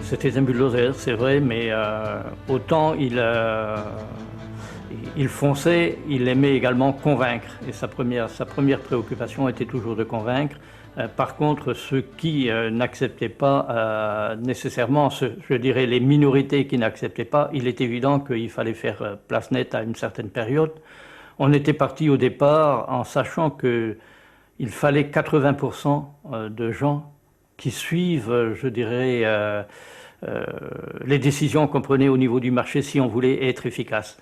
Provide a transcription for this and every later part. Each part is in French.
C'était un bulldozer, c'est vrai, mais autant il fonçait, il aimait également convaincre. Et sa première préoccupation était toujours de convaincre. Par contre, ceux qui n'acceptaient pas nécessairement, je dirais les minorités qui n'acceptaient pas, il est évident qu'il fallait faire place nette à une certaine période. On était parti au départ en sachant qu'il fallait 80% de gens qui suivent, je dirais, les décisions qu'on prenait au niveau du marché si on voulait être efficace.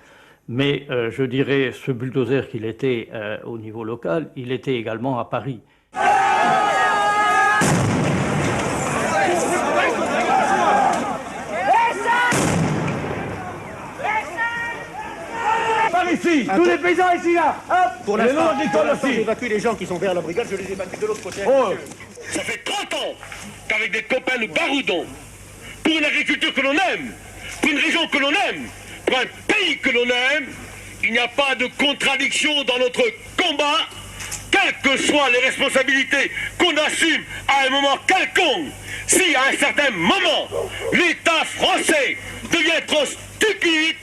Mais je dirais, ce bulldozer qu'il était au niveau local, il était également à Paris. Ici, tous les paysans ici là, hop. Pour l'instant, j'évacue les gens qui sont vers la brigade, je les évacue de l'autre côté. Oh. Ça fait 30 ans qu'avec des copains nous baroudons pour une agriculture que l'on aime, pour une région que l'on aime, pour un pays que l'on aime. Il n'y a pas de contradiction dans notre combat, quelles que soient les responsabilités qu'on assume à un moment quelconque. Si à un certain moment, l'État français devient trop stupide,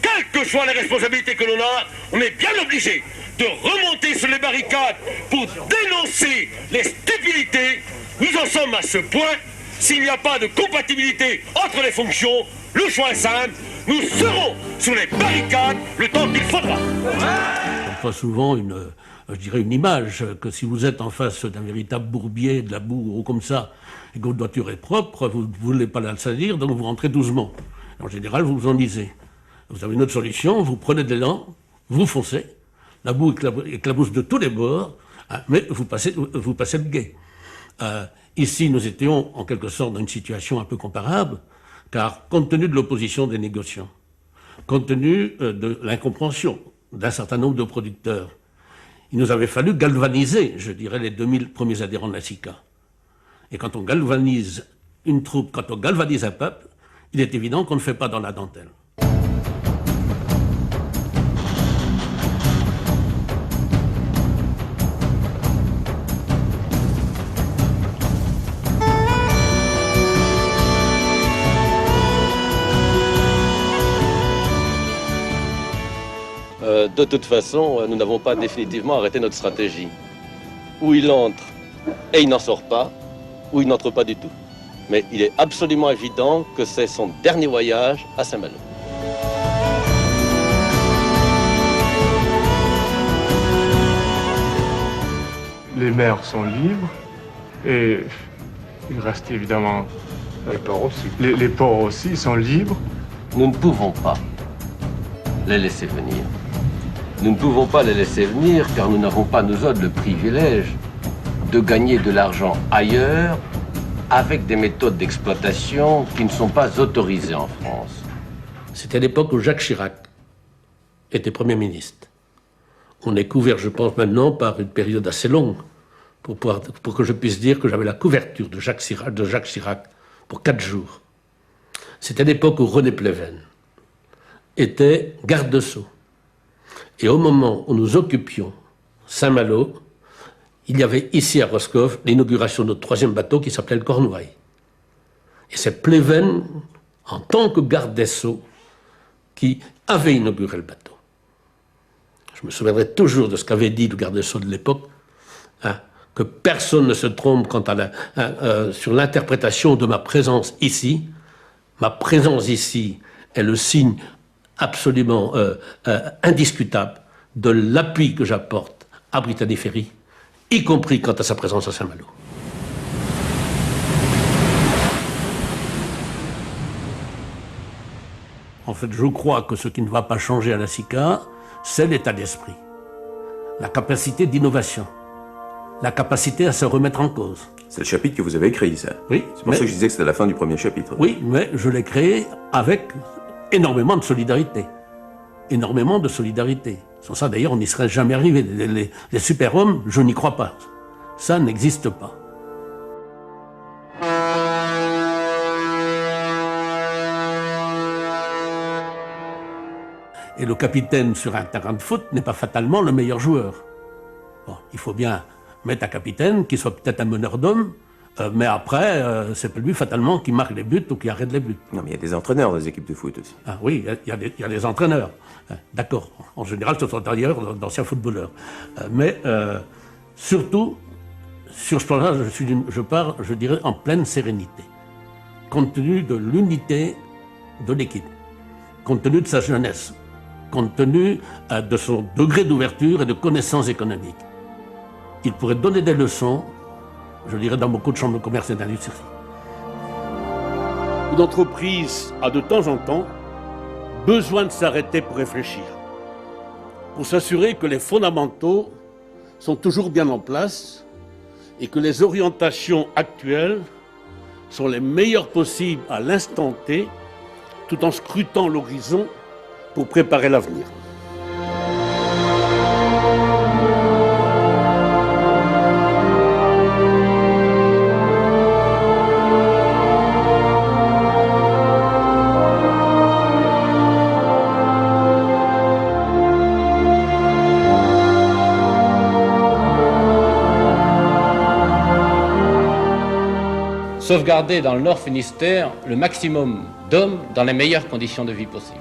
quelles que soient les responsabilités que l'on a, on est bien obligé de remonter sur les barricades pour dénoncer les stupidités. Nous en sommes à ce point. S'il n'y a pas de compatibilité entre les fonctions, le choix est simple. Nous serons sur les barricades le temps qu'il faudra. On voit souvent je dirais une image, que si vous êtes en face d'un véritable bourbier, de la boue ou comme ça, et que votre voiture est propre, vous ne voulez pas la salir, donc vous rentrez doucement. En général, vous vous enlisez. Vous avez une autre solution, vous prenez de l'élan, vous foncez, la boue éclabousse de tous les bords, mais vous passez le guet. Ici, nous étions en quelque sorte dans une situation un peu comparable, car compte tenu de l'opposition des négociants, compte tenu de l'incompréhension d'un certain nombre de producteurs, il nous avait fallu galvaniser, je dirais, les 2000 premiers adhérents de la SICA. Et quand on galvanise une troupe, quand on galvanise un peuple, il est évident qu'on ne fait pas dans la dentelle. De toute façon, nous n'avons pas définitivement arrêté notre stratégie. Ou il entre et il n'en sort pas, ou il n'entre pas du tout. Mais il est absolument évident que c'est son dernier voyage à Saint-Malo. Les mers sont libres et il reste évidemment... Les ports aussi. Les ports aussi sont libres. Nous ne pouvons pas les laisser venir. Nous ne pouvons pas les laisser venir car nous n'avons pas, nous autres, le privilège de gagner de l'argent ailleurs avec des méthodes d'exploitation qui ne sont pas autorisées en France. C'était l'époque où Jacques Chirac était Premier ministre. On est couvert, je pense, maintenant par une période assez longue pour que je puisse dire que j'avais la couverture de Jacques Chirac pour 4 jours. C'était l'époque où René Pleven était garde de Sceaux. Et au moment où nous occupions Saint-Malo, il y avait ici à Roscoff l'inauguration de notre 3e bateau qui s'appelait le Cornouaille. Et c'est Pleven, en tant que garde des Sceaux, qui avait inauguré le bateau. Je me souviendrai toujours de ce qu'avait dit le garde des Sceaux de l'époque, que personne ne se trompe quant sur l'interprétation de ma présence ici. Ma présence ici est le signe absolument indiscutable de l'appui que j'apporte à Brittany Ferries, y compris quant à sa présence à Saint-Malo. En fait, je crois que ce qui ne va pas changer à la SICA, c'est l'état d'esprit, la capacité d'innovation, la capacité à se remettre en cause. C'est le chapitre que vous avez écrit, ça. Oui. C'est pour ça que je disais que c'était la fin du premier chapitre. Oui, mais je l'ai créé avec énormément de solidarité. Énormément de solidarité. Sans ça, d'ailleurs, on n'y serait jamais arrivé. Les super-hommes, je n'y crois pas. Ça n'existe pas. Et le capitaine sur un terrain de foot n'est pas fatalement le meilleur joueur. Bon, il faut bien mettre un capitaine qui soit peut-être un meneur d'hommes, Mais après, c'est pas lui fatalement qui marque les buts ou qui arrête les buts. Non, mais il y a des entraîneurs dans les équipes de foot aussi. Ah oui, il y a des entraîneurs. D'accord. En général, ce sont d'ailleurs d'anciens footballeurs. Mais surtout, sur ce plan-là, je pars, je dirais, en pleine sérénité. Compte tenu de l'unité de l'équipe, compte tenu de sa jeunesse, compte tenu de son degré d'ouverture et de connaissance économique. Il pourrait donner des leçons, je dirais, dans beaucoup de chambres de commerce et d'industrie. Une entreprise a de temps en temps besoin de s'arrêter pour réfléchir, pour s'assurer que les fondamentaux sont toujours bien en place et que les orientations actuelles sont les meilleures possibles à l'instant T, tout en scrutant l'horizon pour préparer l'avenir. Sauvegarder dans le Nord Finistère le maximum d'hommes dans les meilleures conditions de vie possibles.